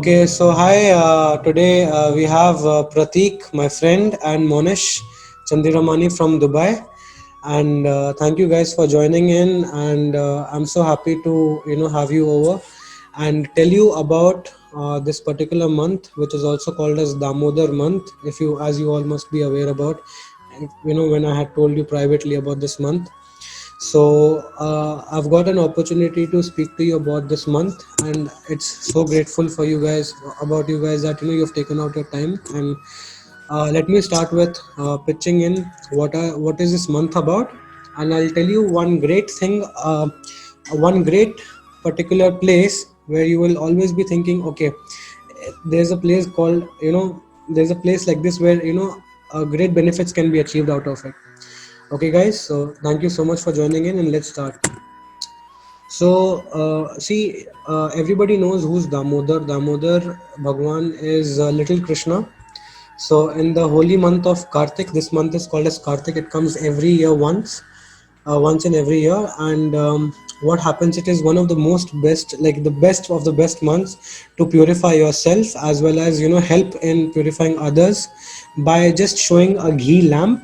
Okay, so hi. Today we have Pratik, my friend, and Monish Chandiramani from Dubai. And thank you guys for joining in. And I'm so happy to have you over and tell you about this particular month, which is also called as Damodar month. If you, as you all must be aware about, when I had told you privately about this month. So I've got an opportunity to speak to you about this month, and it's so grateful for you guys about you guys that you've taken out your time. And let me start with pitching in what is this month about, and I'll tell you one great thing, one great particular place where you will always be thinking, okay, there's a place called there's a place like this where great benefits can be achieved out of it. Okay, guys, so thank you so much for joining in, and let's start. So, see, everybody knows who's Damodar. Damodar Bhagwan is little Krishna. So, in the holy month of Kartik, this month is called as Kartik. It comes every year once in every year. And what happens? It is one of the most best, like the best of the best months to purify yourself as well as help in purifying others by just showing a ghee lamp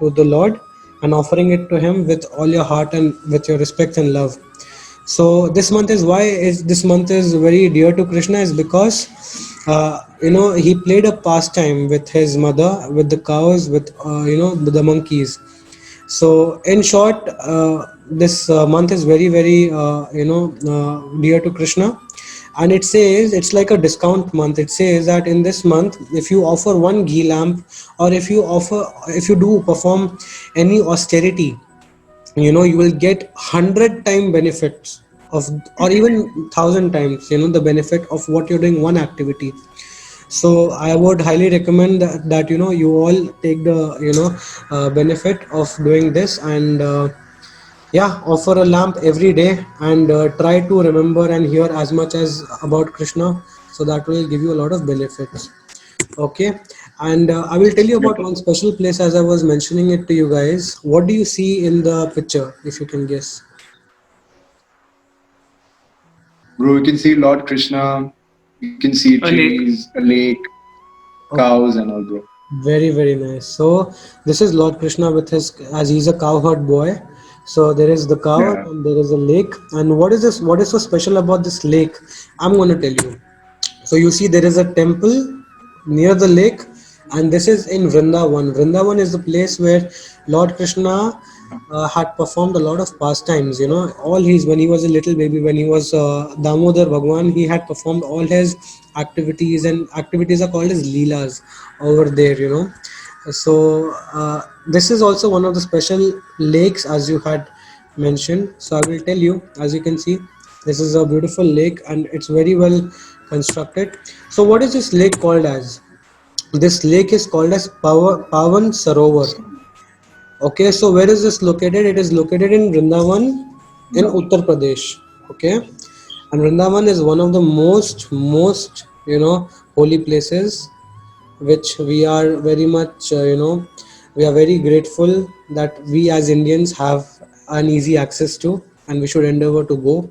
to the Lord and offering it to Him with all your heart and with your respect and love. So this month is why is this month is very dear to Krishna is because he played a pastime with his mother, with the cows, with the monkeys. So in short, this month is very very dear to Krishna, and it says it's like a discount month. It says that in this month, if you offer one ghee lamp, or if you do perform any austerity, you will get 100 time benefits of, or even 1,000 times the benefit of what you're doing one activity. So I would highly recommend that you all take the benefit of doing this, and yeah, offer a lamp every day, and try to remember and hear as much as about Krishna, so that will give you a lot of benefits. Okay, and I will tell you about Okay. one special place as I was mentioning it to you guys. What do you see in the picture, if you can guess? Bro, you can see Lord Krishna, you can see A lake. trees, a lake, Okay, cows, and all, bro. very very nice. So this is Lord Krishna with his, as he's a cowherd boy. So there is the cow Yeah. and there is a lake. And what is this? What is so special about this lake? I'm going to tell you. So you see, there is a temple near the lake, and this is in Vrindavan. Vrindavan is the place where Lord Krishna had performed a lot of pastimes. All his, when he was a little baby, when he was Damodar Bhagwan, he had performed all his activities, and activities are called as leelas over there. So this is also one of the special lakes, as you had mentioned. So I will tell you, as you can see, this is a beautiful lake and it's very well constructed. So what is this lake called as? This lake is called as Pavan Sarovar. Okay, so where is this located? It is located in Vrindavan in Uttar Pradesh. Okay, and Vrindavan is one of the most holy places, which we are very much we are very grateful that we as Indians have an easy access to, and we should endeavor to go.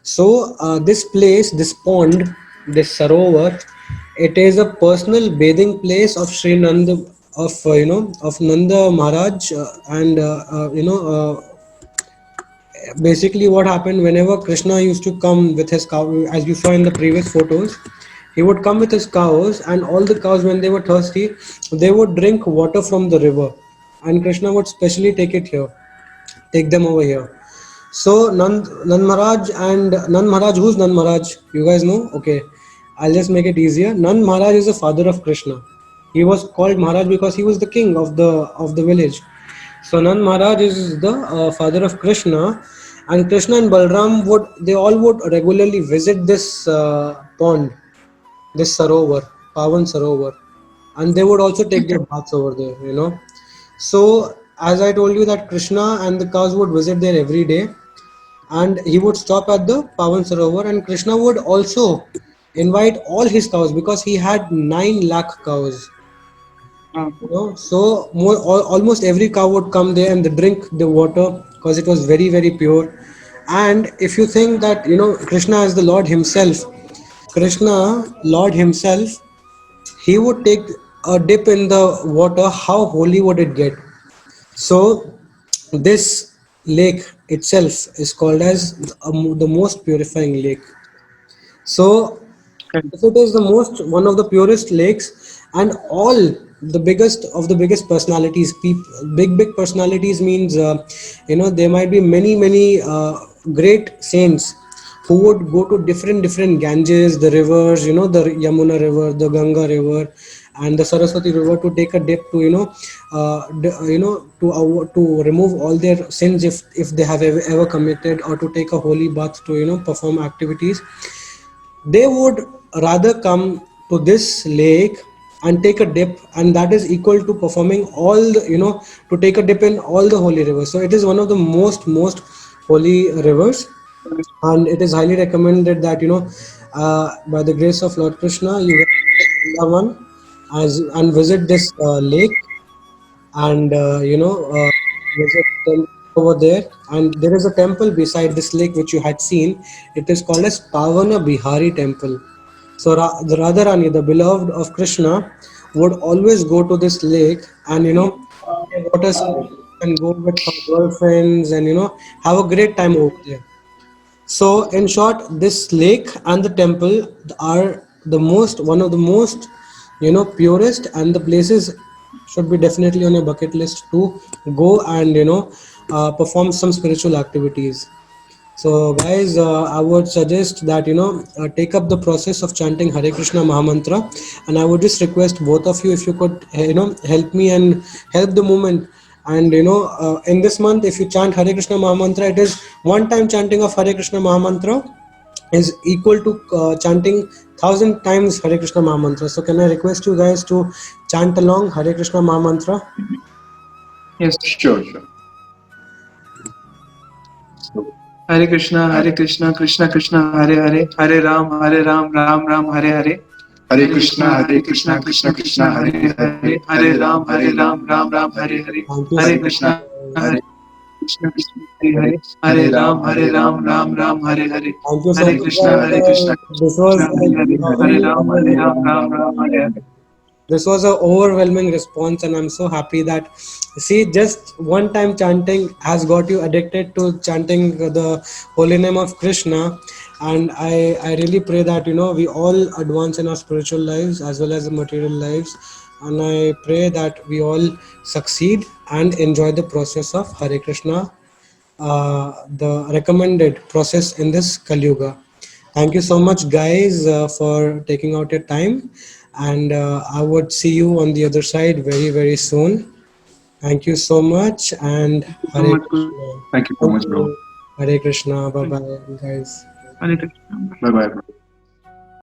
So this place, this pond, this Sarovar, it is a personal bathing place of Sri Nanda, of of Nanda Maharaj, and basically what happened, whenever Krishna used to come with his cow, as you saw in the previous photos, he would come with his cows, and all the cows, when they were thirsty, they would drink water from the river, and Krishna would specially take them over here. So Nand Maharaj, and Nand Maharaj, who's Nand Maharaj? You guys know? Okay, I'll just make it easier. Nand Maharaj is the father of Krishna. He was called Maharaj because he was the king of the village. So Nand Maharaj is the father of Krishna, and Krishna and Balram would regularly visit this pond, this Sarovar, Pavan Sarovar, and they would also take their Okay. baths over there. So as I told you that Krishna and the cows would visit there every day, and he would stop at the Pavan Sarovar, and Krishna would also invite all his cows because he had 9 lakh cows. So almost every cow would come there and they drink the water because it was very very pure. And if you think that Krishna is the Lord himself, Krishna, Lord himself, he would take a dip in the water, how holy would it get? So this lake itself is called as the most purifying lake. So if it is the most one of the purest lakes, and all the biggest personalities, big personalities means there might be many great saints who would go to different Ganges, the rivers, the Yamuna river, the Ganga river, and the Saraswati river, to take a dip to to remove all their sins if they have ever committed, or to take a holy bath, to perform activities. They would rather come to this lake and take a dip, and that is equal to performing all the, to take a dip in all the holy rivers. So it is one of the most holy rivers, and it is highly recommended that by the grace of Lord Krishna, you get Vrindavan as and visit this lake, and there's a temple over there, and there is a temple beside this lake which you had seen. It is called as Pavana Bihari temple. So the Radharani, the beloved of Krishna, would always go to this lake, and water sports, and go with her girlfriends, and have a great time over there. So, in short, this lake and the temple are one of the most, purest, and the places should be definitely on your bucket list to go and, perform some spiritual activities. So, guys, I would suggest that take up the process of chanting Hare Krishna Mahamantra, and I would just request both of you if you could help me and help the movement. And in this month, if you chant Hare Krishna Mahamantra, it is one time chanting of Hare Krishna Mahamantra is equal to chanting 1,000 times Hare Krishna Mahamantra. So, can I request you guys to chant along Hare Krishna Mahamantra? Yes, sure. So, Hare Krishna, Krishna Krishna, Hare Hare, Hare Ram, Ram Ram, Hare Hare. Hare Krishna, Krishna Krishna, Hare Hare, Hare Ram, Ram Ram, Hare Hare. Thank you so Hare much. Krishna, Hare Krishna, Krishna Hare Hare, Hare Ram, Ram Hare Hare. Thank you so Hare much, Krishna, guys. Hare Krishna, This Krishna was Krishna, Hare Hare, Hare Ram, Ram Hare Hare. this was an overwhelming response, and I'm so happy that, see, just one time chanting has got you addicted to chanting the holy name of Krishna. And I really pray that we all advance in our spiritual lives as well as the material lives, and I pray that we all succeed and enjoy the process of Hare Krishna, the recommended process in this Kali Yuga. Thank you so much, guys, for taking out your time. And I would see you on the other side very soon. Thank you so much. And Hare Thank you so much, Krishna. bro. Thank you. Hare Krishna. Bye bye, guys. Hare Krishna. Bye bye, bro.